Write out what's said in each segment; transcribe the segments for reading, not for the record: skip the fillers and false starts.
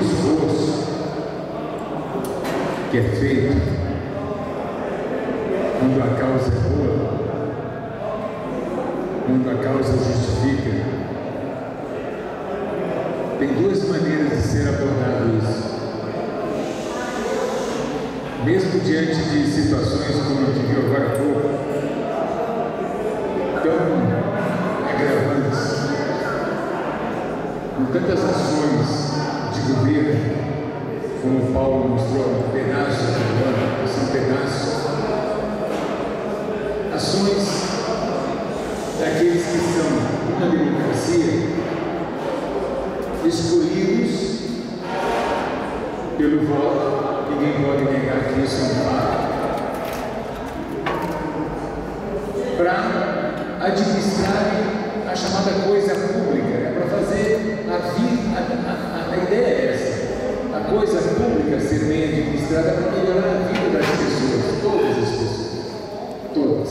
esforço que é feito quando a causa é boa, quando a causa justifica, tem duas maneiras de ser abordado isso. Mesmo diante de situações como a que viu agora há pouco, tão agravantes, com tantas ações de governo, como Paulo mostrou, pedaços, são pedaços, ações daqueles que são uma democracia, escolhidos pelo voto, ninguém pode negar que isso é um fato, para administrarem a chamada coisa pública, para fazer a ideia é essa, a coisa pública ser bem administrada para melhorar a vida das pessoas, todas as pessoas, todas.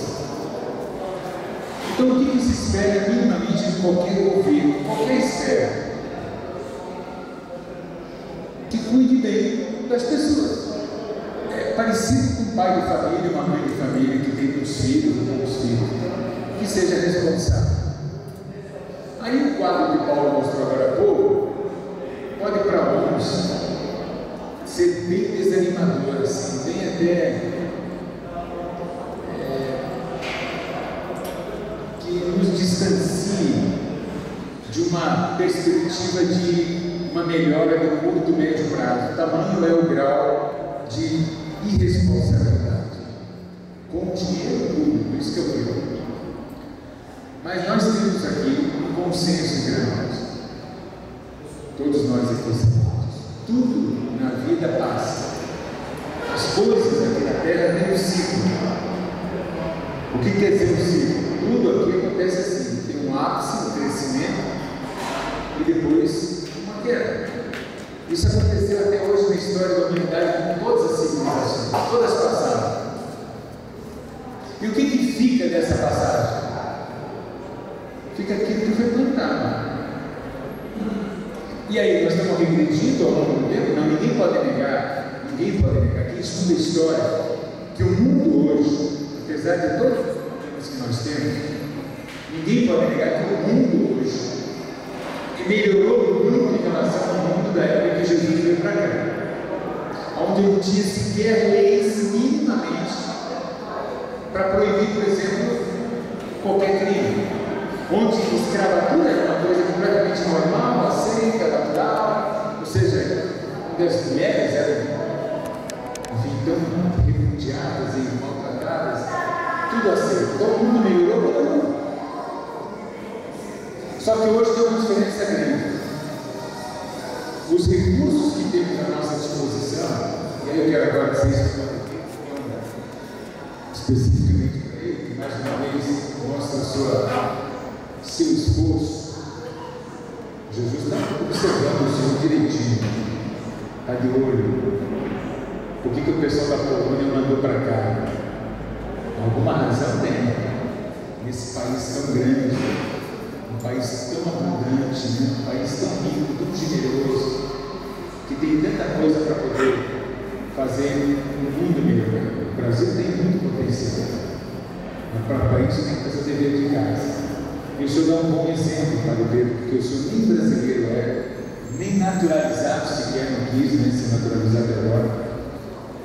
Então o que se espera minimamente de qualquer governo, qualquer esfera? Que cuide bem das pessoas. É parecido com um pai de família, uma mãe de família que tem os filhos, que seja responsável. Aí o quadro que Paulo mostrou agora há pouco pode para alguns ser bem desanimador, assim, bem até que nos distancie de uma perspectiva de uma melhora no curto e médio prazo. Tamanho é o grau de irresponsabilidade com o dinheiro público, isso que eu digo. Mas nós temos aqui um consenso entre nós, todos nós aqui sentados. Tudo na vida passa, as coisas aqui na terra têm um ciclo. O que quer dizer um ciclo? Tudo aqui acontece assim, tem um ápice, um crescimento e depois uma queda. Isso aconteceu até hoje na história da humanidade com todas as civilizações, todas passaram. E o que fica dessa passagem? Fica aquilo que foi plantado. E aí, nós estamos regredindo ao longo do tempo? Não, ninguém pode negar, quem estuda história, que o mundo hoje, apesar de todos os problemas que nós temos, ninguém pode negar que o mundo hoje melhorou muito em relação ao mundo da época que Jesus veio para cá, onde não tinha sequer leis minimamente para proibir, por exemplo, qualquer crime, onde escravatura era uma coisa completamente normal, aceita, natural, ou seja, onde as mulheres eram, enfim, tão repudiadas e maltratadas, tudo aceito. Então o mundo melhorou. Só que hoje tem uma diferença grande. Os recursos que temos à nossa disposição, e aí eu quero agora que vocês especificamente para ele, que mais uma vez mostra seu esforço. Jesus está observando o Senhor direitinho, está de olho. Por que o pessoal da Polônia mandou para cá? Alguma razão tem. Nesse país tão grande, um país tão abundante, um país tão rico, tão generoso, que tem tanta coisa para poder fazer um mundo melhor. O Brasil tem muito potencial, mas para isso tem que fazer o dever de casa. E o Senhor dá um bom exemplo para o Pedro, porque o Senhor nem brasileiro é, nem naturalizado sequer não quis, nem ser naturalizado agora,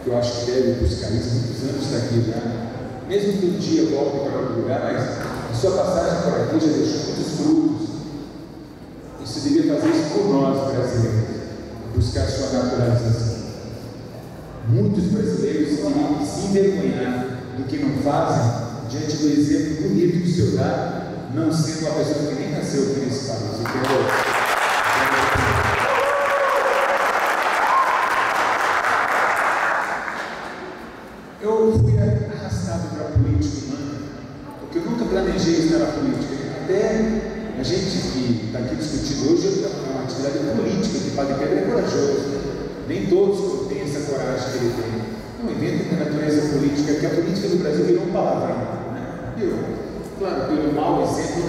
que eu acho que deve buscar isso, muitos anos está aqui já, mesmo que um dia volte para outro lugar, mas a sua passagem por aqui já deixou muitos frutos. Você devia fazer isso por nós, brasileiros, buscar a sua naturalização. Muitos brasileiros teriam que se envergonhar do que não fazem diante do exemplo bonito que o Senhor dá, não sendo uma pessoa que nem nasceu aqui nesse país, entendeu? Eu fui arrastado para a política humana, porque eu nunca planejei estar na política. Até a gente que está aqui discutindo hoje, uma atividade política que Padre Pedro é corajoso. Nem todos têm essa coragem que ele tem. É um evento de natureza política, que a política do Brasil virou um palavrão, né? Claro, pelo mau exemplo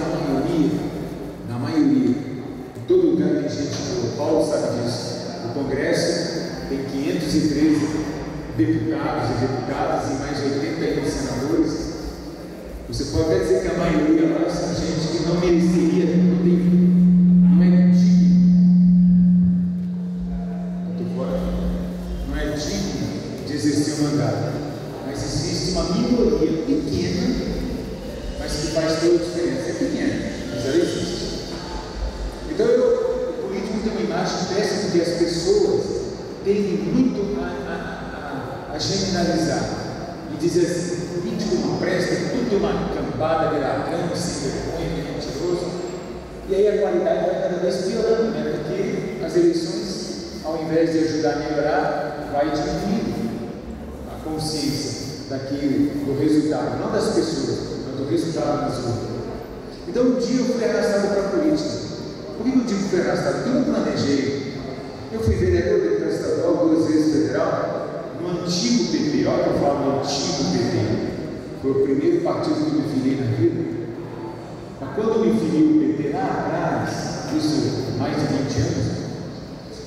da maioria, em todo lugar tem gente boa. Paulo sabe disso. O Congresso 513 deputados e deputadas e mais 81 senadores. Você pode até dizer que a maioria lá são gente que não mereceria, não é digno. Não é digno de exercer o mandato. Mas existe uma minoria pequena, mas que faz toda a diferença. É pequena, mas ela existe. Então o político tem uma imagem péssima porque as pessoas tendem muito a generalizar e dizer assim: o político não presta, tudo é uma cambada de ladrão, sem vergonha, mentiroso. E aí a qualidade vai cada vez piorando, né? Porque as eleições, ao invés de ajudar a melhorar, vai diminuindo a consciência do resultado, não das pessoas, mas do resultado nas urnas. Então um dia eu fui arrastado para a política. Por que eu digo que fui arrastado? Porque eu não planejei. Eu fui vereador, deputado estadual, 2 vezes federal, no antigo PT. Olha que eu falo do antigo PT. Foi o primeiro partido que eu me filiei na vida. Mas quando eu me filiei no PT lá atrás, isso mais de 20 anos,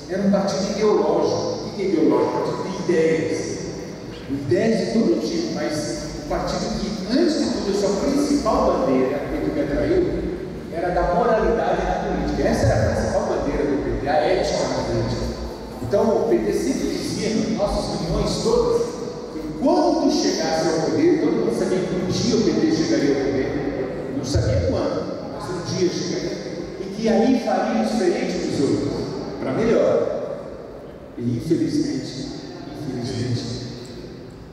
era um partido ideológico. O que é ideológico? Partido de ideias. Ideias de todo tipo, mas o partido que, antes de tudo, a sua principal bandeira, que me atraiu, era da moralidade na política. Essa era a principal bandeira do PT, a ética na política. Então o PT sempre dizia, nas nossas reuniões todas, que quando chegasse ao poder, todo mundo sabia que um dia o PT chegaria ao poder, não sabia quando, mas um dia chegaria, e que aí faria diferente dos outros, para melhor. E infelizmente,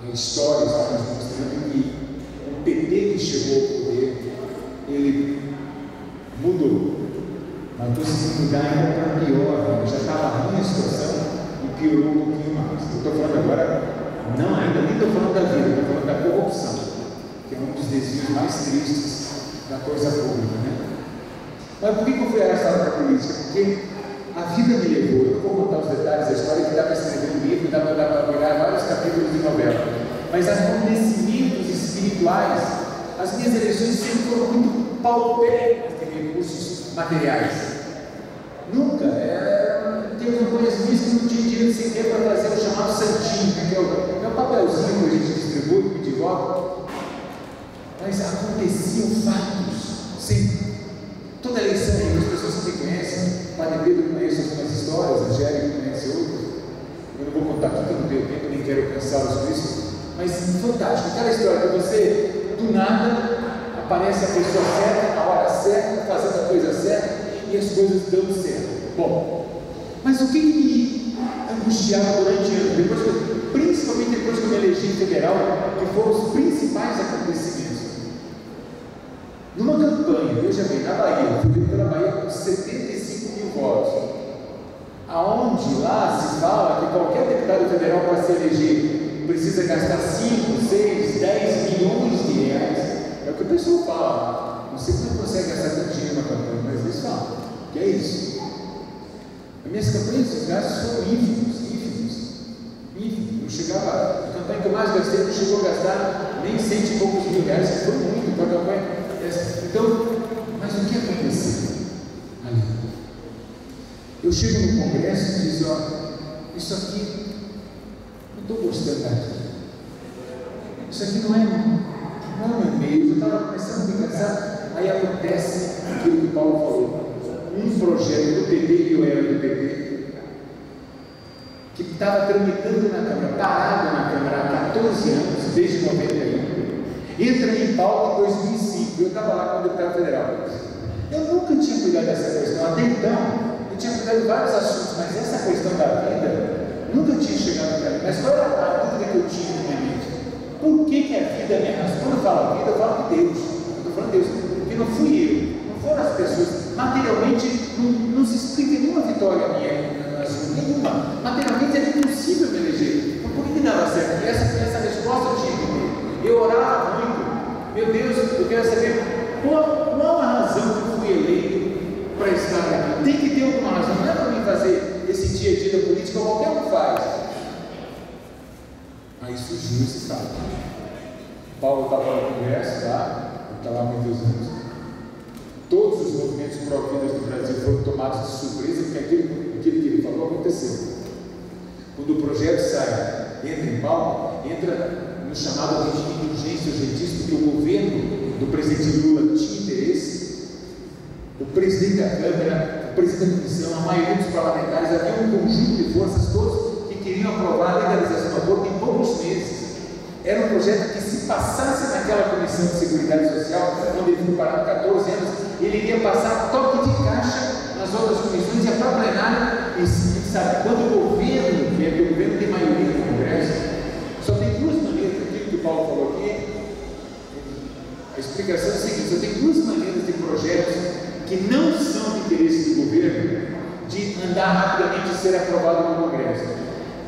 a história está nos mostrando que o PT que chegou ao poder, ele mudou, mas conseguiu mudar ainda para pior. Já estava ruim a situação e piorou um pouquinho mais. Eu estou falando agora, não ainda, nem estou falando da vida, estou falando da corrupção, que é um dos desvios mais tristes da coisa pública, né? Mas por que eu fui arrastado para a política? Porque a vida me levou. Eu não vou contar os detalhes da história, que dá para escrever um livro, dá para pegar vários capítulos de novela, mas acontecimentos espirituais, as minhas eleições sempre foram muito paupérrimas de recursos materiais. Nunca. Tem campanhas minhas que não tinha dinheiro sequer para fazer o chamado santinho, que é o papelzinho que a gente distribui, pedir voto. Mas aconteciam fatos, sempre. Toda eleição, as pessoas que me conhecem, Padre Pedro conhece algumas histórias, Angélica conhece outras. Eu não vou contar aqui, porque eu não tenho tempo, nem quero cansá-los com isso. Mas fantástico, aquela história que você, do nada, aparece a pessoa certa, a hora certa, fazendo a coisa certa e as coisas dão certo. Bom, mas o que me angustiava durante anos, principalmente depois que eu me elegi federal, que foram os principais acontecimentos. Numa campanha, veja bem, na Bahia, fui pela Bahia com 75 mil votos, aonde lá se fala que qualquer deputado federal para se eleger precisa gastar 5, 6, 10 milhões de reais. É o que o pessoal fala. Não sei se não consegue gastar tanto dinheiro na campanha, mas eles falam que é isso. As minhas campanhas, os gastos foram ínfimos. Não chegava, a campanha que eu mais gastei não chegou a gastar nem 100 e poucos mil reais, que foi muito para a campanha. Então, mas o que aconteceu ali? Eu chego no Congresso e digo: ó, isso aqui, não estou gostando daqui. Isso aqui não é meu meio. Eu estava começando a me cansar. Aí acontece aquilo que Paulo falou: um projeto do PT, e eu era do PT, que estava tramitando na Câmara, parado na Câmara há 14 anos, desde 91, entra em pauta em 2005. Eu estava lá como deputado federal. Eu nunca tinha cuidado dessa questão. Até então, eu tinha cuidado de vários assuntos, mas essa questão da vida nunca tinha chegado para mim. Mas qual era a dúvida que eu tinha na minha mente? Por que a vida me arrastou? Quando eu falo vida, eu falo de Deus. Eu estou falando de Deus, porque não fui eu, não foram as pessoas. Materialmente, não se explica nenhuma vitória minha, nenhuma. Materialmente é impossível me eleger. Então, por que dava certo? Essa resposta eu tinha que ter. Eu orava muito. Meu Deus, eu quero saber qual a razão que eu fui eleito para estar aqui. Tem que ter alguma razão. Não é para mim fazer esse dia a dia da política, qualquer um faz. Aí surgiu esse fato. Paulo estava no Congresso, tá? Eu estava há muitos anos. Todos os movimentos pró-vidas do Brasil foram tomados de surpresa, porque aquilo que ele falou aconteceu. Quando o projeto entra em pauta, entra no chamado regime de urgência urgentíssima, porque o governo do presidente Lula tinha interesse, o presidente da Câmara, o presidente da Comissão, a maioria dos parlamentares, havia um conjunto de forças todos que queriam aprovar a legalização do aborto em poucos meses. Era um projeto que, se passasse naquela Comissão de Seguridade Social, onde ele foi parado 14 anos, ele iria passar toque de caixa nas outras comissões e para a plenária. E sabe, quando o governo, porque o governo tem maioria no Congresso, só tem duas maneiras, aquilo que o Paulo falou aqui, a explicação é a seguinte: só tem duas maneiras de projetos que não são de interesse do governo de andar rapidamente e ser aprovado no Congresso.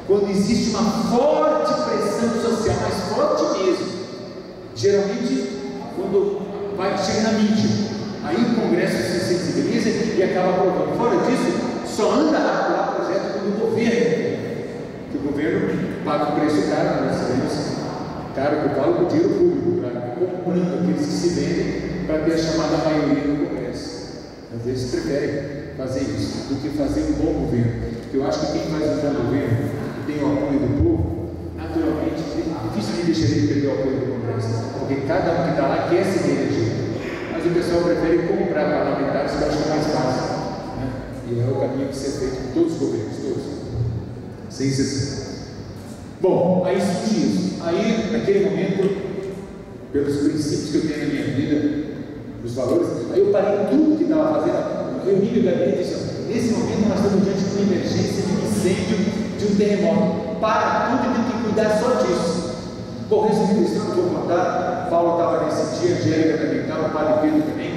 Quando existe uma forte pressão social, mas forte mesmo, geralmente quando chega na mídia, aí o Congresso se sensibiliza e acaba aprovando. Fora disso, só anda rápido lá projeto quando o governo, que o governo paga um preço caro, nós sabemos, caro que eu falo com dinheiro público, comprando aqueles que se vendem para ter a chamada maioria no Congresso. Às vezes preferem fazer isso do que fazer um bom governo, porque eu acho que quem faz um bom governo tem o apoio do povo, naturalmente, dificilmente deixaria de perder o apoio do Congresso, porque cada um que está lá quer se reeleger, mas o pessoal prefere comprar parlamentares que acha mais fácil, né? E é o caminho que se é feito com todos os governos, todos, sem exceção. Bom, aí surge isso. Aí, naquele momento, pelos princípios que eu tenho na minha vida, os valores, aí eu parei tudo que estava fazendo, reuni meu gabinete e disse: nesse momento nós estamos diante de uma emergência, de um incêndio, de um terremoto, para tudo e tem que cuidar só disso. Bom, resumindo isso, não vou contar. Paulo estava nesse dia, Angélica também estava, o padre Pedro também.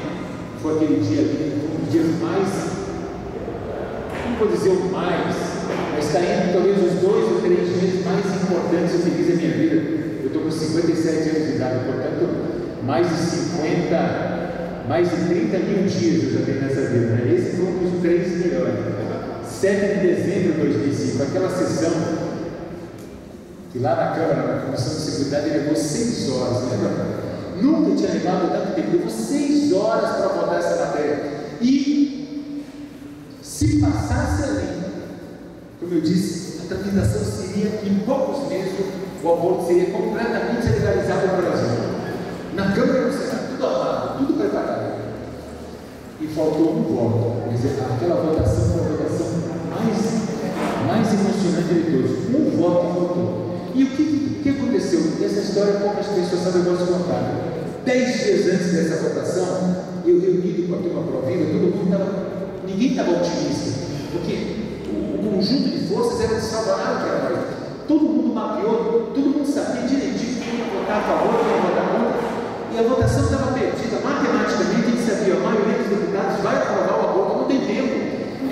Foi aquele dia ali, foi um dia mais, não vou dizer o mais, mas está entre talvez os 2 ou 3 dias mais importantes eu fiz da minha vida. Eu estou com 57 anos de idade, portanto, mais de 30 mil dias eu já tenho nessa vida, né? Esse foi um dos 3 melhores. 7 de dezembro de 2005, aquela sessão que lá na Câmara, na Comissão de Seguridade, levou 6 horas, lembra? Nunca tinha levado tanto tempo, levou 6 horas para votar essa matéria. E se passasse ali, como eu disse, a tramitação seria, em poucos meses, o aborto seria completamente legalizado no Brasil. Na Câmara e no Senado, tudo armado, tudo preparado. E faltou um voto. Quer dizer, aquela votação foi a votação mais emocionante de todos. Um voto faltou. E o que aconteceu? Essa história poucas pessoas sabem, eu posso contar. 10 dias antes dessa votação, eu reunido com a turma Provida, ninguém estava otimista, porque o conjunto de forças era desfavorável para nós. Todo mundo mapeou, todo mundo sabia direitinho quem ia votar a favor, quem ia votar contra, e a votação estava perdida. Matematicamente, a gente sabia, a maioria dos deputados vai aprovar o aborto, não tem tempo.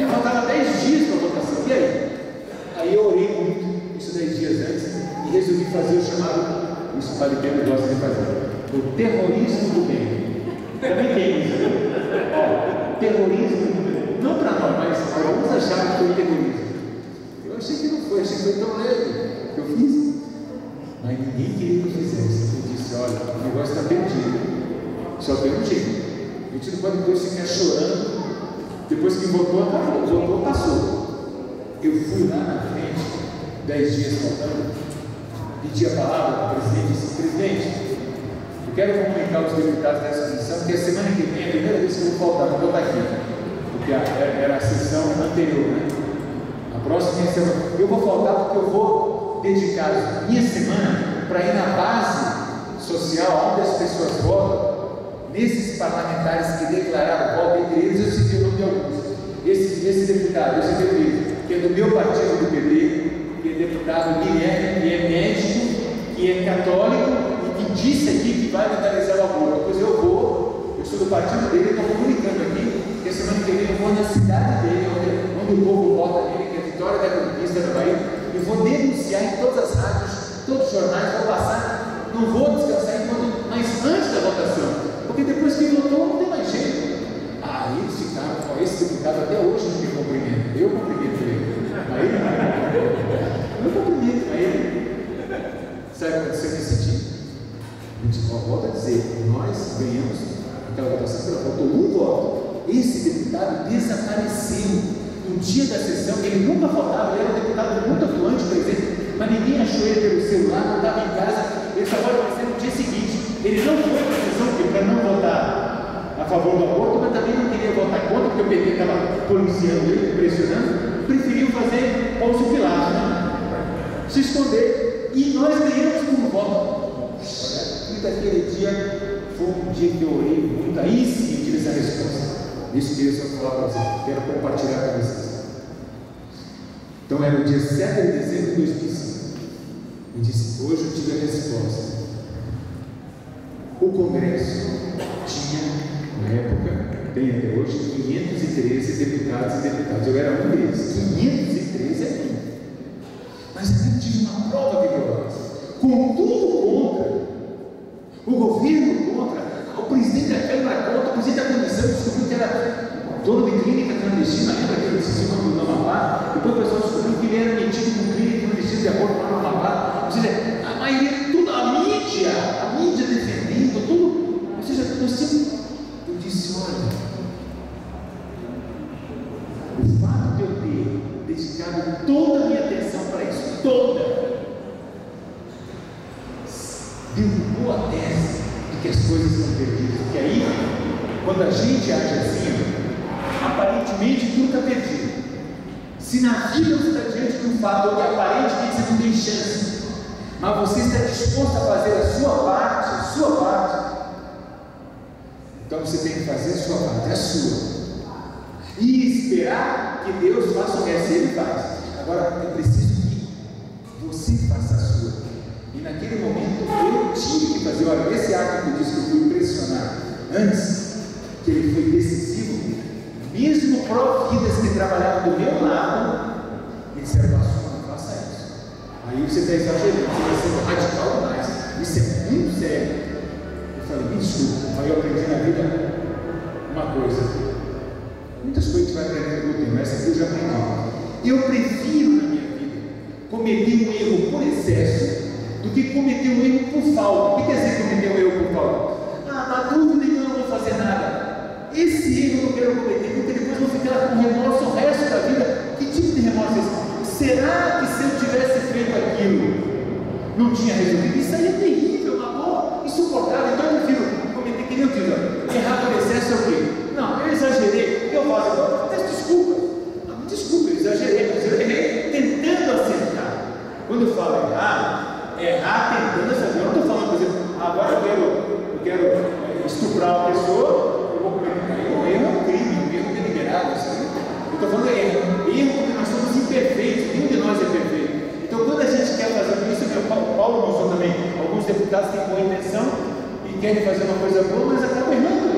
Faltava 10 dias para a votação. E aí? Aí eu orei muito, isso 10 dias antes, e resolvi fazer o chamado, isso o padre Pedro gosta de fazer, o terrorismo do bem. Também tem isso, né? Terrorismo, não para nós, mas alguns acharam que foi terrorismo. Eu achei que não foi, achei que foi tão leve que eu fiz. Mas ninguém queria que eu fizesse. Eu disse: olha, o negócio está perdido, só tem um jeito. A gente não pode depois ficar chorando. Depois que votou, passou. Eu fui lá na frente, 10 dias faltando, pedi a palavra para o presidente e disse: presidente, eu quero comunicar aos deputados dessa sessão que a semana que vem é a primeira vez que eu vou faltar, não vou estar aqui, porque era a sessão anterior, né? A próxima semana eu vou faltar porque eu vou dedicar a minha semana para ir na base social, onde as pessoas votam. Nesses parlamentares que declararam voto, entre eles eu citei o nome de alguns. Esse deputado, eu citei ele, que é do meu partido, do PT, que é deputado Guilherme, que é médico, que é católico e que disse aqui que vai legalizar o aborto. Pois eu sou do partido dele, estou comunicando aqui, que a semana que vem eu vou na cidade dele, onde o povo vota nele, que é a Vitória da Conquista, no Bahia, e vou denunciar em todas as rádios, todos os jornais, vou passar, não vou descansar mas antes da votação. Porque depois que votou, não tem mais jeito. Aí eles ficaram, esse deputado até hoje não me cumprimenta. Eu cumprimento ele. Mas ele não. Eu cumprimento a ele. Sabe o que aconteceu nesse dia? A gente volta a dizer: nós ganhamos aquela votação, ela votou um voto. Esse deputado desapareceu. no dia da sessão, ele nunca faltava, ele era um deputado muito atuante, presente, mas ninguém achou ele pelo celular, não estava em casa, ele só foi aparecer no dia seguinte. Ele não foi para a sessão para não votar a favor do aborto, mas também não queria votar contra, porque o PT estava policiando ele, pressionando, preferiu fazer Pôncio Pilatos, né? Se esconder, e nós ganhamos com um voto. Quinta-feira dia foi um dia que eu orei muito, aí sim eu tive essa resposta. Isso que eu só falar para vocês, quero compartilhar com vocês. Então era o dia 7 de dezembro de 2005. Eu disse, hoje eu tive a resposta. O Congresso tinha, na época, tem até hoje, 513 deputados e deputadas. Eu era um deles, 513 aqui. Mas eu tive uma prova vigorosa. Com tudo contra, o governo contra, o presidente da Câmara contra, o presidente da comissão descobriu que era dono de clínica clandestina, lembra que ele se chamou do Amapá? Depois o pessoal descobriu que ele era metido com clínica clandestina de acordo com o Amapá. Ou seja, a maioria, tudo, a mídia defendendo, tudo. Ou seja, eu disse, olha, o fato de eu ter dedicado toda a minha atenção para isso, toda, deu boa tese de que as coisas estão perdidas. Porque aí, quando a gente age assim, aparentemente tudo está perdido. Se na vida você está diante de um fato que aparentemente você não tem chance, mas você está disposto a fazer a sua parte, então você tem que fazer a sua parte, a sua, e esperar que Deus faça o resto. Ele faz. Agora é preciso que você faça a sua. E naquele momento eu tive que fazer. Olha, esse ato que eu disse que eu fui pressionar antes, que ele foi decisivo, mesmo pró-vidas que trabalhavam do meu lado, me disseram, pastor, não faça isso. Aí você está exagerando, você está sendo radical demais. Isso é muito sério. Eu falei, me desculpa, mas eu aprendi na vida uma coisa. Muitas coisas que a gente vai aprendendo no tempo, mas essa aqui eu já aprendi. Eu prefiro na minha vida cometer um erro por excesso do que cometer um erro por falta. O que quer dizer cometer um erro por falta? Na dúvida, então eu não vou fazer nada. Esse erro eu não quero cometer, porque depois eu vou ficar com remorso o resto da vida. Que tipo de remorso é esse? Será que se eu tivesse feito aquilo, não tinha resolvido? Isso aí é terrível, uma boa, insuportável. Então eu prefiro cometer, que nem eu digo, errar por excesso é o quê? Não, eu exagerei, eu faço agora, peço desculpa. Não, me desculpa, eu exagerei, mas eu errei tentando acertar. Quando eu falo errar tentando acertar. Eu não estou falando, por exemplo, agora eu quero estuprar uma pessoa, eu vou cometer um erro, é um crime, um erro deliberado. Eu estou falando erro porque nós somos imperfeitos, nenhum de nós é perfeito. Então quando a gente quer fazer isso, Paulo mostrou também, alguns deputados têm boa intenção e querem fazer uma coisa boa, mas acabam errando.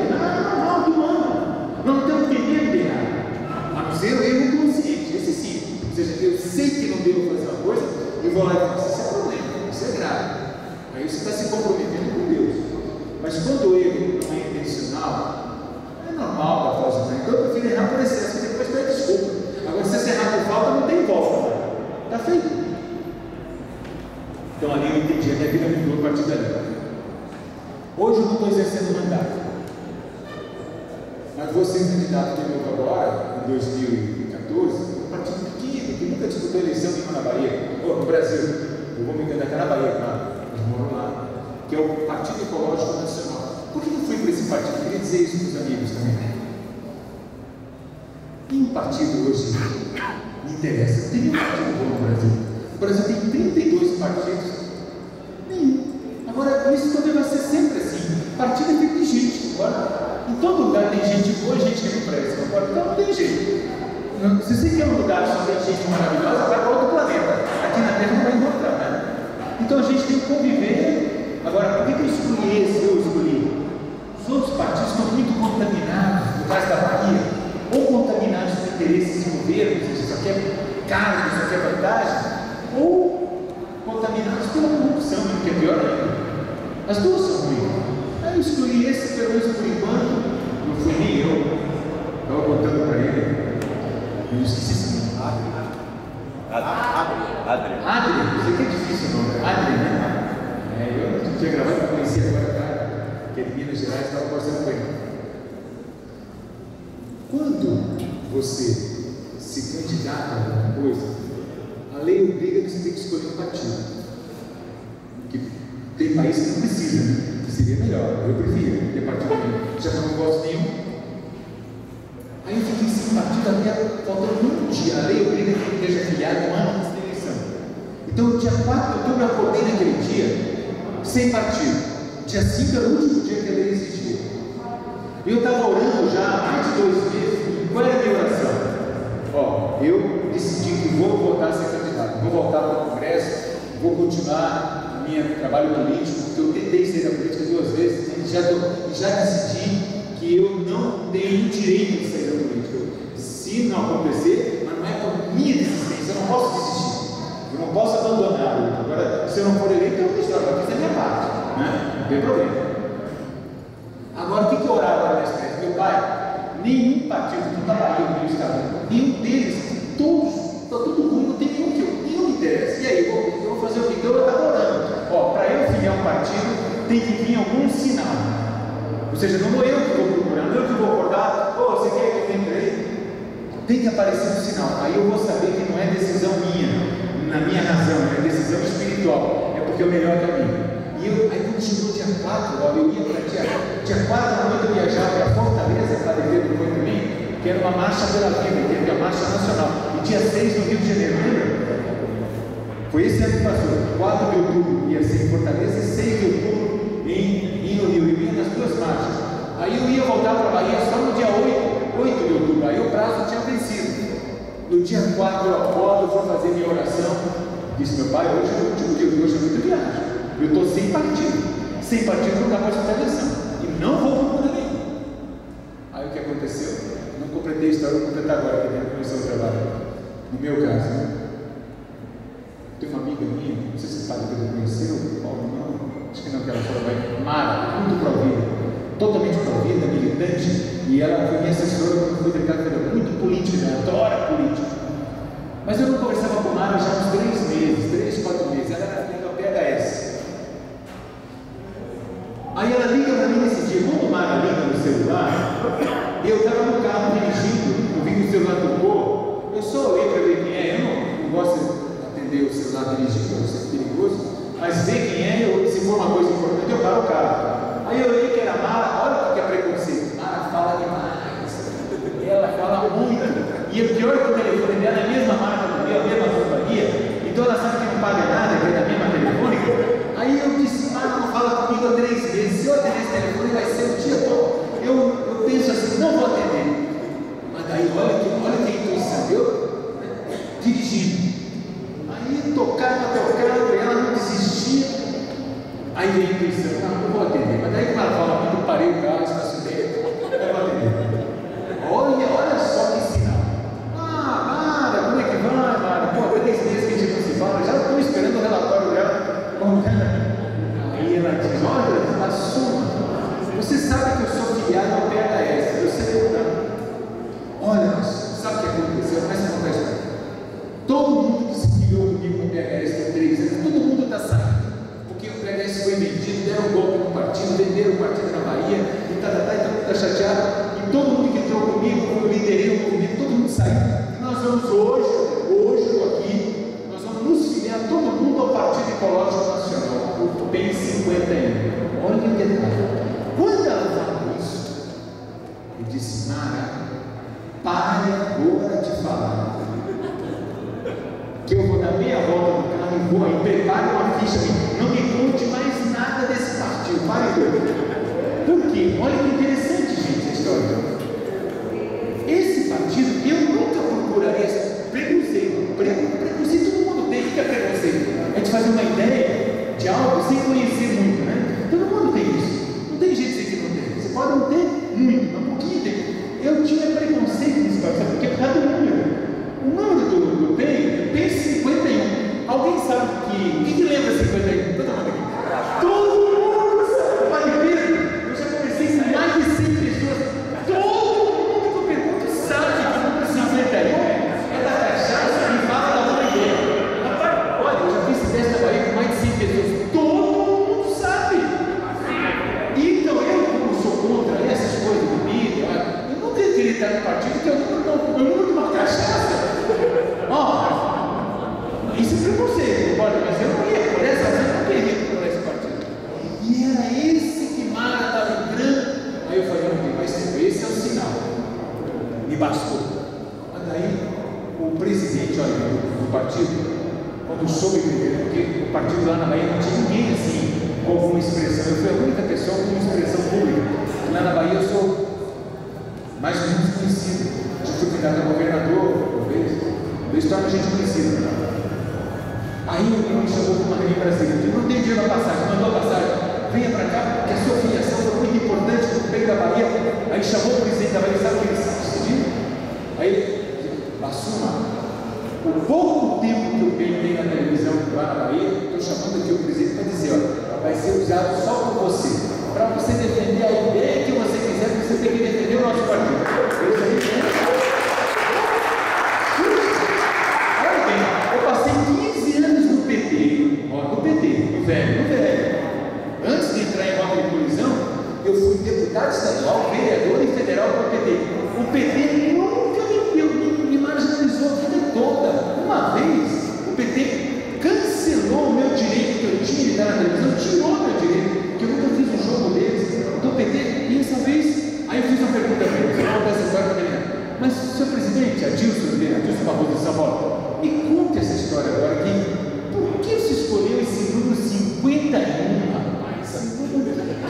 Não temos que medo de errar, a não ser o erro consciente, esse sim. Ou seja, eu sei que não devo fazer uma coisa, eu vou lá e falo, isso é problema, isso é grave. Aí você está se comprometendo com Deus. Mas quando o erro não é intencional, é normal da falsa fé. Então eu prefiro errar por excesso e depois pedir desculpa. Agora, se você errar por falta, não tem volta. Está feito. Então ali eu entendi, a minha vida mudou a partir dali. Hoje eu não estou exercendo mandato. Mas vou ser candidato de novo agora, em 2014, um partido pequeno, que nunca disputou eleição nenhuma na Bahia, ou no Brasil. Eu vou me candidatar na Bahia, claro, mas moro lá, que é o Partido Ecológico Nacional. Por que eu fui para esse partido? Eu queria dizer isso para os amigos também. Nenhum partido hoje me interessa. Não tem nenhum partido bom no Brasil. O Brasil tem 32 partidos. Nenhum. Agora, isso também vai ser sempre assim. Partido é feito de gente. Agora, em todo lugar tem gente boa e gente que não presta. Agora, então não tem jeito. Se você quer um lugar que só tem gente maravilhosa, vai para outro planeta. Aqui na Terra não vai encontrar, né? Então a gente tem que conviver. Agora, por que eu escolhi esse? Eu escolhi. Os outros partidos estão muito contaminados, no caso da Bahia, ou contaminados por interesses de governo, ou seja, só quer cargo, só quer vantagem, ou contaminados pela corrupção, que é pior ainda. As duas são ruins. Aí eu escolhi esse, pelo menos por enquanto, não fui nem eu. Estava contando para ele. Eu esqueci esse nome. Adri, você que é difícil o nome. Adri, né? Eu não tinha gravado, eu conheci agora o cara, que é de Minas Gerais, estava conversando com ele. Quando você se candidata a alguma coisa, a lei obriga que você tem que escolher um partido. Que tem país que não precisa, né? Que seria melhor. Eu prefiro ter partido nenhum, já que eu não gosto nenhum. Aí eu fiquei sem partido até faltando um dia. A lei obriga que ele esteja afiliado um ano antes da eleição. Então, no dia 4 de outubro, eu acordei naquele dia sem partido. Dia 5 era o último dia que a lei existia. E eu estava orando já há mais de 2 meses. Qual era a minha oração? Eu decidi que vou voltar a ser candidato, vou voltar para o Congresso, vou continuar meu trabalho político, porque eu tentei ser na política 2 vezes e já decidi que eu não tenho direito de sair da política. Se não acontecer, mas não é por minha desistência, eu não posso desistir, eu não posso abandonar a luta. Agora, se eu não for eleito, eu não estou, eu fiz a minha parte, né? Não tem problema. Agora, o que eu orava na espécie? Meu pai, nenhum partido, tudo da Bahia, do meu estado, nenhum deles, todos, está tudo ruim, não tem nenhum me interessa. E aí, eu vou fazer o que? Então eu estava orando. Para eu filiar um partido, tem que vir algum sinal. Ou seja, não vou eu que vou procurar, não eu que vou acordar, você quer que eu entre aí? Tem que aparecer um sinal. Aí eu vou saber que não é decisão minha, na minha razão, é decisão espiritual, é porque é o melhor caminho. Aí quando chegou dia 4, eu ia para dia 4 da noite eu viajava para Fortaleza para defender do movimento, que era uma marcha pela vida, que era a marcha nacional. E dia 6 no Rio de Janeiro, lembra? Foi esse ano que passou. 4 de outubro ia ser em Fortaleza e 6 de outubro no Rio. Eu ia nas 2 marchas. Aí eu ia voltar para a Bahia só no dia 8 de outubro. Aí o prazo tinha vencido. No dia 4 eu acordo, vou fazer minha oração. Disse meu pai, hoje é o último dia, hoje é muito viagem. Eu estou sem partido. Sem partido não dá para essa eleição. E não vou para mundo nenhum. Aí o que aconteceu? Não completei a história, vou completar agora, que dentro começou o trabalho. No meu caso, né? Tem uma amiga minha, não sei se sabe que você conheceu, Paulo, não, acho que não, que ela falou, Mara, muito pró-vida, totalmente pró-vida, militante, e ela foi minha assessora quando fui deputada federal, muito política, ela adora política. Mas eu não conversava com Mara já há uns 3 meses, 3, 4 meses, ela era filha do PHS. Aí ela liga para mim nesse dia, quando Mara liga no celular, eu estava no carro dirigindo, eu vi que o celular tocou, eu só olhei para ver quem é, eu não gosto de atender o celular dirigindo, para ser perigoso, mas ver quem é, se for uma coisa importante, eu paro o carro. Aí eu olhei que era Mara, olha o que é preconceito, Mara fala demais, ela fala muito, e o pior é que o telefone dela é a mesma marca do meu, a mesma companhia, então ela sabe que não paga nada, que é da mesma telefônica. Aí eu disse, Mara não fala comigo há 3 meses, se eu atender esse telefone vai ser o dia todo. Eu penso assim, não vou atender. Mas daí olha que intuição, eu dirigindo. Aí tocava, e ela não desistia. Aí veio a intuição, não vou atender. Mas daí quando ela fala muito, eu parei o carro, estacionei, eu vou atender. Olha só que sinal. Mara, como é que vai, Mara? 3 meses que a gente não se fala, já estou esperando o relatório dela. Aí ela diz, olha, assuma. Você sabe que eu sou filiado ao PHS, eu sei que não. Olha, sabe o que aconteceu? Presta atenção na história. Todo mundo que se filiou comigo no PHS por 3 anos, todo mundo está saindo. Porque o PHS foi vendido, deram um golpe no partido, venderam o partido na Bahia, e todo mundo está chateado. E todo mundo que entrou comigo, eu liderei o movimento, todo mundo saiu. E nós vamos hoje eu estou aqui, nós vamos nos filiar todo mundo ao Partido Ecológico Nacional, o PEN 51. Olha que detalhe. Quando ela falou isso, eu disse, Mara, pare agora de falar. Que eu vou dar meia volta no carro e vou aí, prepare uma ficha, não me conte mais nada desse partido, pare agora. Por quê? Olha que interessante, gente, a história. Esse partido, eu nunca procuraria preconceito. Preconceito todo mundo tem. O que é preconceito? É de fazer uma ideia de algo sem conhecer muito, né? Todo mundo tem isso. Não tem jeito de dizer que não tem. Você pode não ter muito, mas um pouquinho tem. Eu tinha preconceito nesse partido, porque é por causa do número. O número do PEN é 51. Alguém sabe que lembra 51? Todo mundo aqui. Todo mundo sabe. Padre Pedro, eu já conversei com mais de 100 pessoas. Todo mundo que eu pergunto sabe que o número 51 é da cachaça e fala da mãe dele. Rapaz, olha, eu já fiz teste na Bahia com mais de 100 pessoas. Todo mundo sabe. Então eu, como sou contra essas coisas, bebida, eu nunca queria estar no partido, porque eu número de uma cachaça. pastor. Mas daí, o presidente do partido, quando soube porque o partido lá na Bahia não tinha ninguém assim, com alguma expressão. Eu fui a única pessoa com uma expressão pública. Lá na Bahia eu sou mais ou menos conhecido. Já fui candidato a governador, talvez torna a gente conhecido. Aí o me chamou para uma reunião em Brasília. Eu não tenho dinheiro na passagem, mandou a passagem. Venha para cá, porque a sua filiação foi muito importante para o bem da Bahia. Aí chamou o presidente da Bahia, sabe o que ele decidiu? Aí ele, Bassuma, o pouco tempo que eu tenho na televisão lá na Bahia, estou chamando aqui o presidente para dizer, ó, vai ser usado só por você, para você defender a ideia que você quiser, você tem que defender o nosso partido. Olha bem, eu passei 15 anos no PT, no velho. Antes de entrar em rota de colisão, eu fui deputado estadual, vereador e federal para o PT. O PT nunca me marginalizou a vida toda. Uma vez, o PT cancelou o meu direito que eu tinha de estar na televisão, tirou o meu direito, que eu nunca fiz um jogo deles, do PT, e essa vez, aí eu fiz uma pergunta para ele, eu vou contar essa história para ele. Mas, senhor presidente, Adilson Barroso de São Paulo, me conta essa história agora aqui. Por que você escolheu esse número 51, rapaz?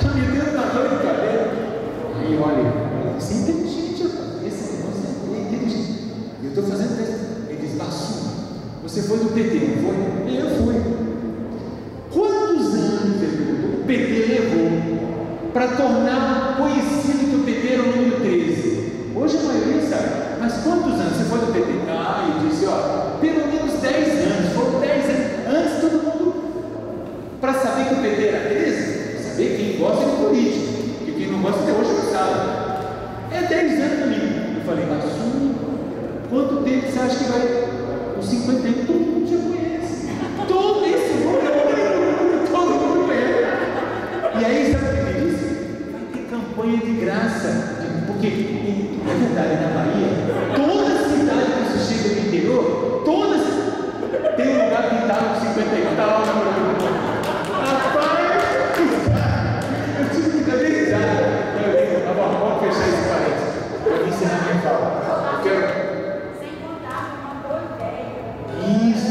Já me deu na dor de cabelo. Aí, olha, você é inteligente, rapaz. Esse negócio é inteligente. E eu estou fazendo teste. Ele diz, Bassuma, você foi do PT, não foi? Eu fui. Quantos anos o PT levou para tornar conhecido que o PT era o número 13? Hoje a maioria sabe. Mas quantos anos você foi do PT? Ah, eu disse, ó, pelo menos 10 anos. Foram 10 anos. Antes todo mundo, para saber que o PT era 13, saber quem gosta de política, porque quem não gosta até hoje não sabe. É 10 anos comigo. Eu falei, Bassuma, quanto tempo você acha que vai? Os 51, todo mundo já conhece. Todo esse mundo, todo mundo conhece. E aí, sabe o que ele disse? Vai ter campanha de graça. Porque, é verdade, na Bahia, toda cidade que você chega no interior, todas tem um lugar pintado com 51. Rapaz, eu tive que dar risada. Vamos fechar esse parênteses. Para encerrar minha fala. Eu quero. Sem contar uma boa ideia. Isso.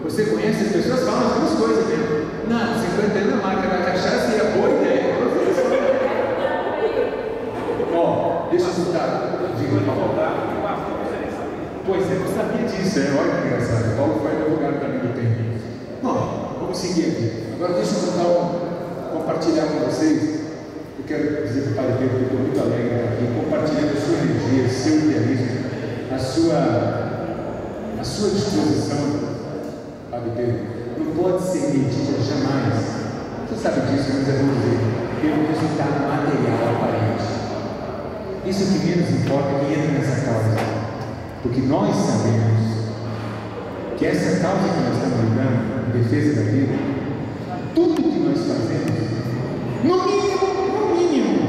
Você conhece as pessoas, falam as duas coisas mesmo. Não, 51 a marca da cachaça e a boa ideia. Ó, deixa eu escutar. Pois é, eu sabia disso, olha que engraçado. Paulo foi advogado também do tempo. Bom, vamos seguir aqui. Agora deixa eu compartilhar com vocês. Eu quero dizer para o Padre Pedro que eu estou muito alegre aqui, compartilhando a sua energia, seu idealismo, a sua disposição. Padre Pedro, não pode ser medida jamais, você sabe disso, mas é bom dizer, pelo resultado material aparente. Isso que menos importa é quem entra nessa causa, porque nós sabemos que essa causa que nós estamos lutando, em defesa da vida, tudo que nós fazemos, no mínimo,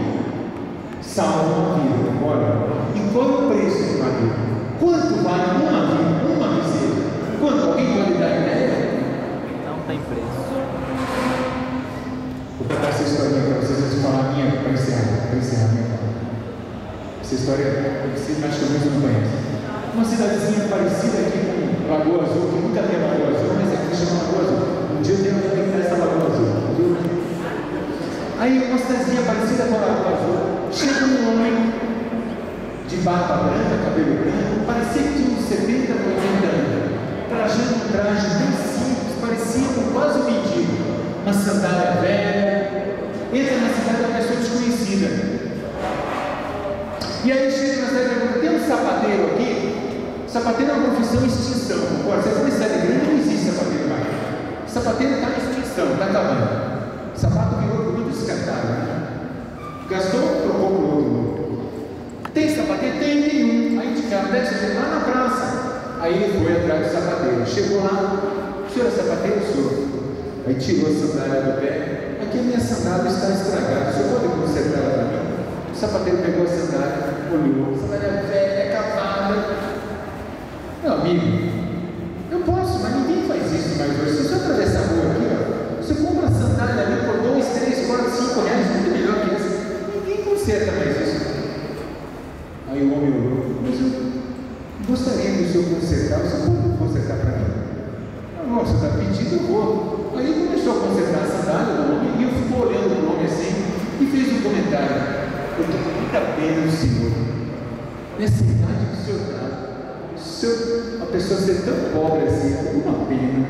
salva uma vida. Agora, e qual é o preço de uma vida? Quanto vale uma vida, uma miséria? Quanto? Alguém pode dar ideia? Não tem preço. Vou contar essa história para vocês antes de falar a minha, para encerrar a minha fala. Essa história, vocês mais ou menos não conhecem. Uma cidadezinha parecida aqui com Lagoa Azul, que nunca tem Lagoa Azul, mas aqui chama Lagoa Azul. Um dia eu tenho que visitar essa Lagoa Azul, viu? Aí, uma cidadezinha parecida com a Lagoa Azul, chega um homem de barba branca, cabelo branco, parecia que tinha uns 70, 80 anos. Trajando um traje bem simples, parecia quase um mendigo, uma sandália velha. Entra na cidade uma pessoa desconhecida. E aí chega na cidade e pergunta: tem um sapateiro aqui? Sapateiro é uma profissão em extinção. Agora, se for em cidade grande, não existe sapateiro mais. Sapateiro está em extinção, está acabando. O sapato virou produto descartável, né? Gastou, trocou por outro. Tem sapateiro? Tem nenhum. Aí de cara, desce lá na praça. Aí ele foi atrás do sapateiro. Chegou lá, o senhor é sapateiro? Senhor. Aí tirou a sandália do pé. Aqui a minha sandália está estragada. O senhor pode consertar ela para mim? O sapateiro pegou a sandália, olhou. A sandália velha, cavada. Meu amigo, eu posso, mas ninguém faz isso mais hoje. Se você atravessar a rua aqui, ó, você compra sandália ali por 2, 3, 4, 5 reais, muito melhor que essa. Ninguém conserta mais isso. Aí o homem olhou, mas eu gostaria que o senhor consertar. Você pode consertar para mim? Não, você está pedindo, eu vou. Aí ele começou a consertar a sandália do homem e eu ficou olhando para o homem assim e fez um comentário: eu estou com muita pena do senhor, nessa idade que o senhor está, a pessoa ser tão pobre assim, com uma pena.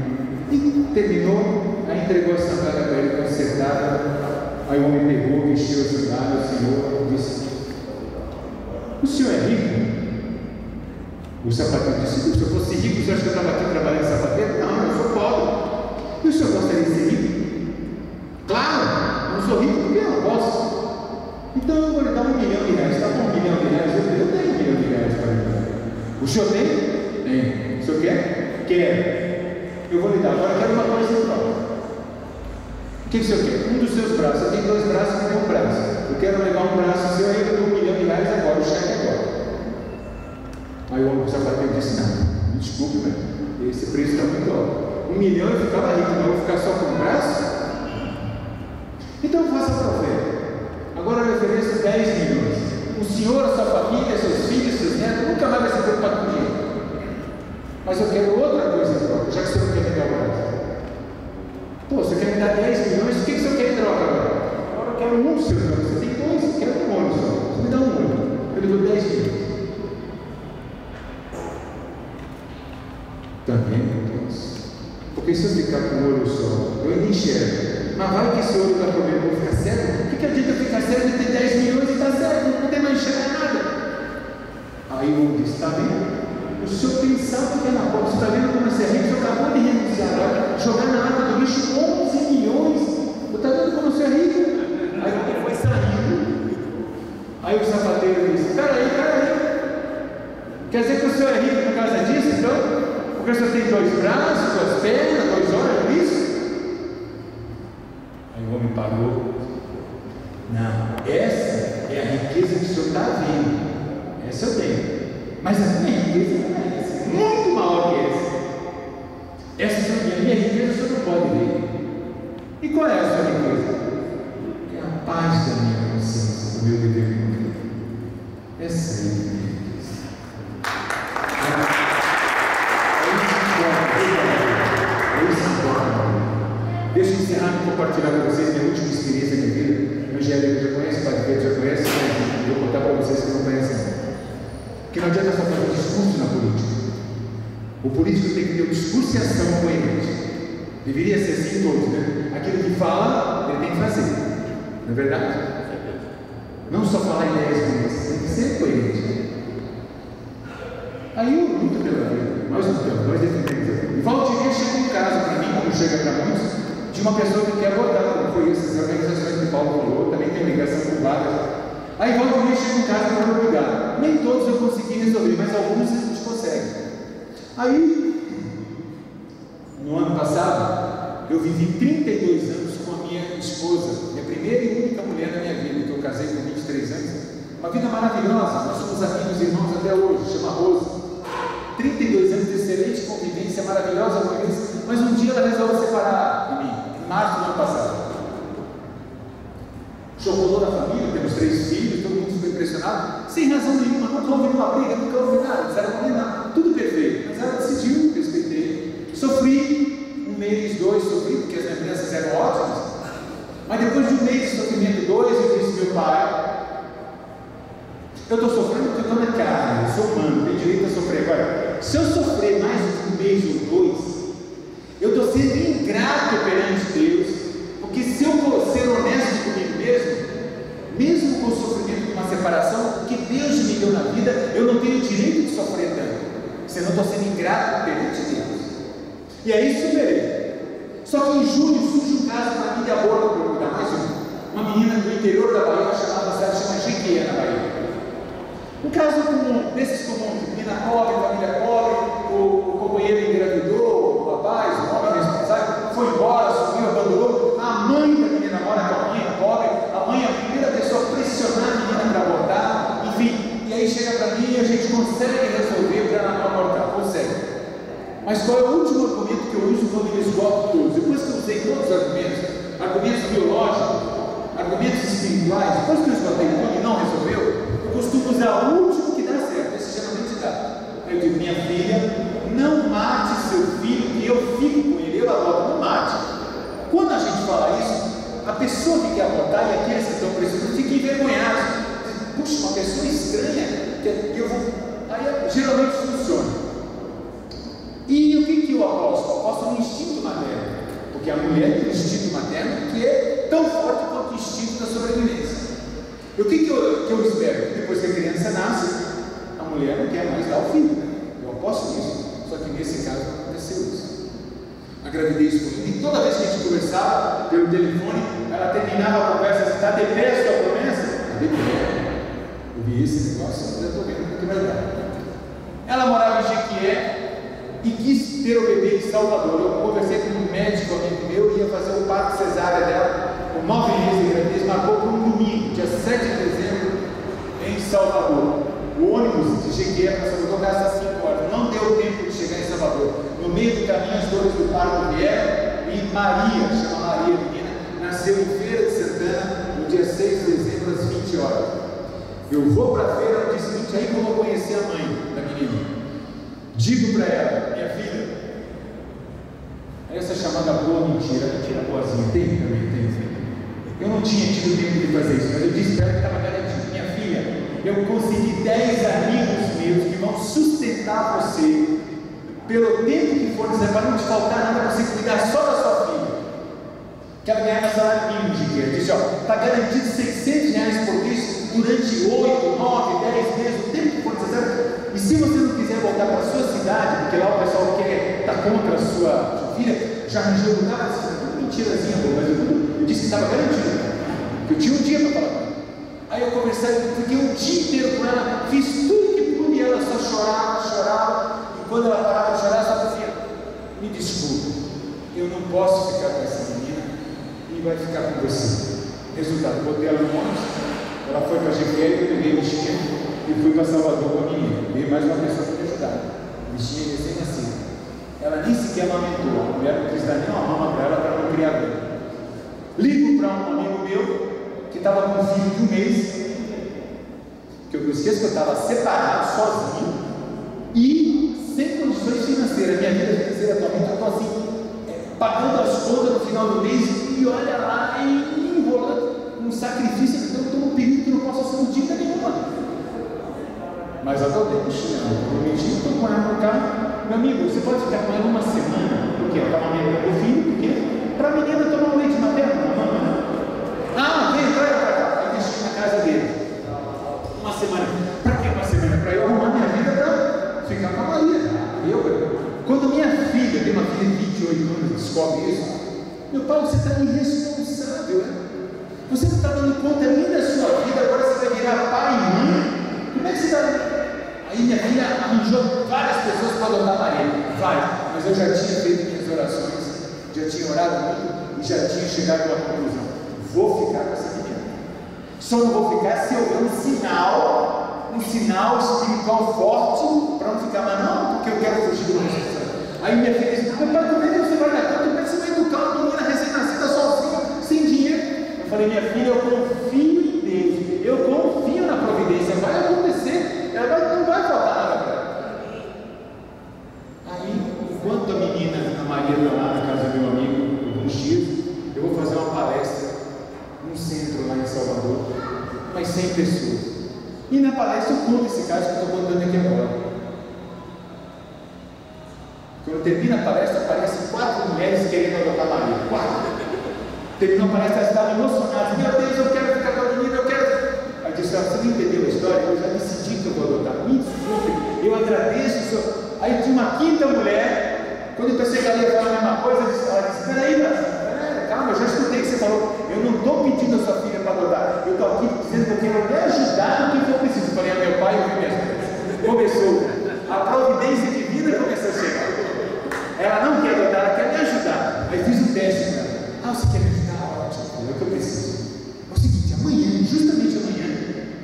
E terminou, aí entregou a sandália para ele consertada. Aí o homem pegou, vestiu a sandália, o senhor disse: o senhor é rico? O sapateiro disse: se eu fosse rico, o senhor acha que eu estava aqui trabalhando de sapateiro? Não, eu sou pobre. E o senhor gostaria de ser rico? Claro, eu não sou rico porque eu não posso. Então eu vou lhe dar R$1 milhão. Está com R$1 milhão? Eu tenho R$1 milhão para lhe dar. O senhor tem? Tem. O senhor quer? Quero. Eu vou lhe dar. Agora eu quero uma coisa em troca. O que o senhor quer? Um dos seus braços. Eu tenho 2 braços e um braço. Eu quero levar um braço seu aí, eu dou R$1 milhão agora, o cheque agora. Aí o sapateiro disse: não, me desculpe, velho, esse preço está muito alto. R$1 milhão eu ficava rico, mas eu vou ficar só com o braço? Então faça a oferta. Agora eu ofereço 10 milhões. O senhor, a sua família, seus filhos, seus netos, nunca mais vai se preocupar com dinheiro. Mas eu quero outra coisa em troca, já que você não quer me dar o braço. Pô, você quer me dar 10 milhões, o que você quer em troca agora? Agora eu quero um dos seus olhos. Você tem 2, eu quero um olho só. Você me dá um olho. Eu lhe dou 10 milhões. Também não posso. Porque se eu ficar com um olho só, eu ainda enxergo. Mas vai que esse olho está problema, eu vou ficar cego? O que adianta eu ficar cego de ter 10 milhões e estar cego? Não poder mais enxergar nada. Aí o homem disse: está vendo? O senhor pensava que era na porta. Você está vendo como você é rico? O senhor acabou de renunciar agora, jogar na água do lixo 11 milhões. Você está vendo como você é rico? Aí o homem foi saindo. Aí o sapateiro disse: peraí. Quer dizer que o senhor é rico por causa disso, então? Porque o senhor tem 2 braços, 2 pernas, 2 olhos, é isso? Aí o homem parou. Não, essa é a riqueza que o senhor está vendo. Essa eu tenho. Mas a minha riqueza não é essa. Muito maior que essa. Essa é a minha riqueza, o senhor não pode ver. E qual é a sua riqueza? É a paz da minha consciência, do meu dever cumprido. Essa é a minha riqueza. Deixa eu encerrar e compartilhar com vocês minha última experiência de vida. Angélica já conhece, o Padre Pedro já conhece, mas eu vou contar para vocês que não conhecem. Que não adianta só fazer discurso na política. O político tem que ter um discurso e ação coerente. Deveria ser assim todos, né? Aquilo que fala, ele tem que fazer. Não é verdade? Não só falar ideias ruins, tem que ser coerente. Aí eu luto pela vida. Nós lutamos, nós defendemos. E volta e meia chega um caso para mim, como chega para muitos, de uma pessoa que quer votar, como foi essas organizações que o Paulo falou, também tem ligação com várias. Aí volta e meia chega um caso para eu cuidar. Nem todos eu consegui resolver, mas alguns a gente consegue. Aí, no ano passado, eu vivi 32 anos com a minha esposa, minha primeira e única mulher na minha vida, que eu casei com 23 anos. Uma vida maravilhosa, nós somos amigos e irmãos até hoje, chama Rosa. 32 anos de excelente convivência, maravilhosa convivência, mas um dia ela resolveu separar de mim, em março do ano passado. Chocou toda a família, temos 3 filhos, todo mundo ficou impressionado, sem razão nenhuma, nunca houve nenhuma briga, nunca houve nada, não era combinado, tudo perfeito, mas ela decidiu, respeitei. Sofri 1 mês, 2, sofri, porque as lembranças eram ótimas, mas depois de 1 mês de sofrimento, 2, eu disse: meu pai, eu estou sofrendo porque eu estou na carne, eu sou humano, tenho direito a sofrer. Agora, se eu sofrer mais de 1 mês ou 2, eu estou sendo ingrato perante Deus, porque se eu vou ser honesto comigo mesmo com o sofrimento de uma separação que Deus me deu na vida, eu não tenho direito de sofrer tanto, senão estou sendo ingrato perante Deus. E aí superei. Só que em julho surge um caso para mim de aborto, para cuidar mais uma menina do interior da Bahia, chama Jequié, na Bahia. Um caso comum, desses comuns, menina pobre, família pobre, o companheiro engravidou, o rapaz, o homem responsável, foi embora, sumiu, abandonou. A mãe da menina mora com a menina pobre, a mãe é a primeira pessoa a pressionar a menina para abortar, enfim. E aí chega para mim e a gente consegue resolver para ela não abortar, consegue. Mas qual é o último argumento que eu uso quando eu esgoto todos? Depois que eu usei todos os argumentos biológicos, argumentos espirituais, depois que eu esgotei tudo e não resolveu, eu costumo usar o último que dá certo. Esse geralmente dá. Eu digo: minha filha, não mate seu filho, que eu fico com ele, eu adoto, não mate. Quando a gente fala isso, a pessoa que quer adotar e aqueles que estão precisando ficam envergonhados. Puxa, uma pessoa estranha, eu vou. Aí geralmente funciona. E o que eu aposto? Eu aposto no instinto materno, porque a mulher tem um instinto materno que é tão forte quanto o instinto da sobrevivência. E o que eu espero? Depois que a criança nasce, a mulher não quer mais dar o filho, né? Eu aposto nisso, só que nesse caso não aconteceu isso. A gravidez foi linda, e toda vez que a gente conversava pelo telefone, ela terminava a conversa assim: está de pé a sua promessa? Está de pé. Eu vi esse negócio, eu estou vendo o que vai dar. Ela morava em Jequié e quis ter o bebê em Salvador. Eu conversei com um médico amigo meu, ia fazer o parto cesárea dela, com 9 meses de gravidez, marcou para um domingo, dia 7 de dezembro, em Salvador. O ônibus de Jequié para Salvador gasta 5 horas, não deu tempo de chegar em Salvador. No meio do caminho, as dores do parto vieram e Maria, chama Maria, menina, nasceu em Feira de Santana, no dia 6 de dezembro, às 20 horas. Eu vou para a feira no dia seguinte, aí que eu vou conhecer a mãe da menina. Digo para ela: minha filha, essa chamada boa mentira boazinha, tem também, tem. Eu não tinha tido tempo de fazer isso, mas eu disse para ela que estava garantido: minha filha, eu consegui 10 amigos meus que vão sustentar você pelo tempo que for necessário, para não te faltar nada, para você cuidar só da sua filha. Que ela ganhava salário mínimo de dinheiro. Disse: está garantido R$600 por mês durante 8, 9, 10 meses, o tempo que for necessário. E se você não quiser voltar para a sua cidade, porque lá o pessoal está contra a sua filha, já arranjou lugar, mas isso é mentirazinha, mas eu disse que estava garantido, que eu tinha um dia para falar com ela. Aí eu conversei, fiquei um dia inteiro com ela, fiz tudo que pude, e ela só chorava, e quando ela parava de chorar, ela só dizia: me desculpe, eu não posso ficar com essa menina, e vai ficar com você. Resultado, botei ela no ônibus, ela foi para a Jequié, eu peguei o bichinho e fui para Salvador com a menina. Veio mais uma pessoa para me ajudar. Bichinha recém-nascida. Ela nem sequer amamentou. A mulher não quis dar nem uma mama para ela, para não criar bem. Ligo para um amigo meu que estava com um filho de 1 mês, que eu esqueço que eu estava separado, sozinho e sem condições financeiras. Minha vida financeira atualmente, eu estou assim, pagando as contas no final do mês, e olha lá, e enrolando um sacrifício. Então eu estou num período que não posso assumir dívida nenhuma. Mas adotei o bichinho, eu prometi, estou com ela no carro. Meu amigo, você pode ficar com ela 1 semana, porque ela está amamentando o filho, porque para a menina tomar um leite materno, não mama, não. Ah, vem, traz para cá. Aí deixei na casa dele 1 semana. Para que 1 semana? Para eu arrumar minha vida para ficar com a Maria. Quando minha filha, tem uma filha de 28 anos, descobre isso: meu pai, você está irresponsável, né? Você não está dando conta nem da sua vida, agora você vai virar pai e mãe. Como é que você está? Aí minha filha arranjou várias pessoas para adotar Maria. Várias. Mas eu já tinha feito minhas orações, já tinha orado muito e já tinha chegado a uma conclusão: vou ficar com essa menina. Só não vou ficar se houver um sinal espiritual forte para não ficar, mas não, porque eu quero fugir do responsabilidade. Aí minha filha disse: meu pai, como é que você vai dar conta? Como é que você vai educar uma menina recém-nascida sozinha, sem dinheiro? Eu falei: minha filha, eu confio em Deus, eu confio na providência, vai acontecer, ela não vai faltar nada para ela. Aí, enquanto a menina, a Maria, está lá na casa do meu amigo, alguns dias, eu vou fazer uma palestra num centro lá em Salvador, umas 100 pessoas. E na palestra eu conto esse caso que eu estou contando aqui agora. Quando termina a palestra, aparecem 4 mulheres querendo adotar Maria. 4. Terminou a palestra, elas estavam emocionadas: meu Deus, eu quero ficar com a menina, eu quero. Aí eu disse: você não entendeu a história? Eu já decidi que eu vou adotar. Me desculpe, eu agradeço o senhor. Aí tinha uma 5ª mulher. Quando eu pensei que ela ia falar a mesma coisa, ela disse: peraí, calma, eu já escutei que você falou. Eu não estou pedindo a sua filha para adotar. Eu estou aqui dizendo que eu quero lhe ajudar no que for preciso. Eu falei: meu pai, eu vi mesmo. Começou. A providência divina começou a chegar. Ela não quer adotar, ela quer me ajudar. Aí fiz o teste com ela. Você quer me ajudar? Ótimo, é o que eu preciso. É o seguinte: amanhã, justamente amanhã,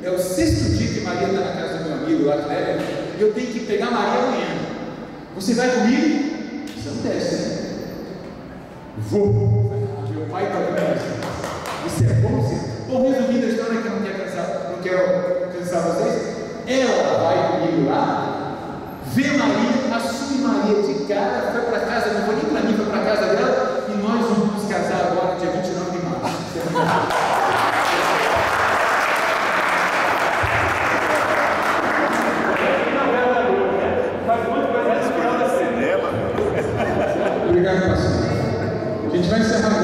é o 6º dia que Maria está na casa do meu amigo lá, e eu tenho que pegar Maria amanhã. Você vai comigo? Você não desce, né? Vou. Meu pai está vendo. Isso é bom, sim. Bom, resumindo a história, que eu não quero cansar vocês. Ela vai comigo lá, vê Maria, assume Maria de cara, foi para casa, não foi nem para mim, foi para casa dela, e nós vamos nos casar agora, dia 29 de março. Obrigado, pastor. A gente vai encerrar.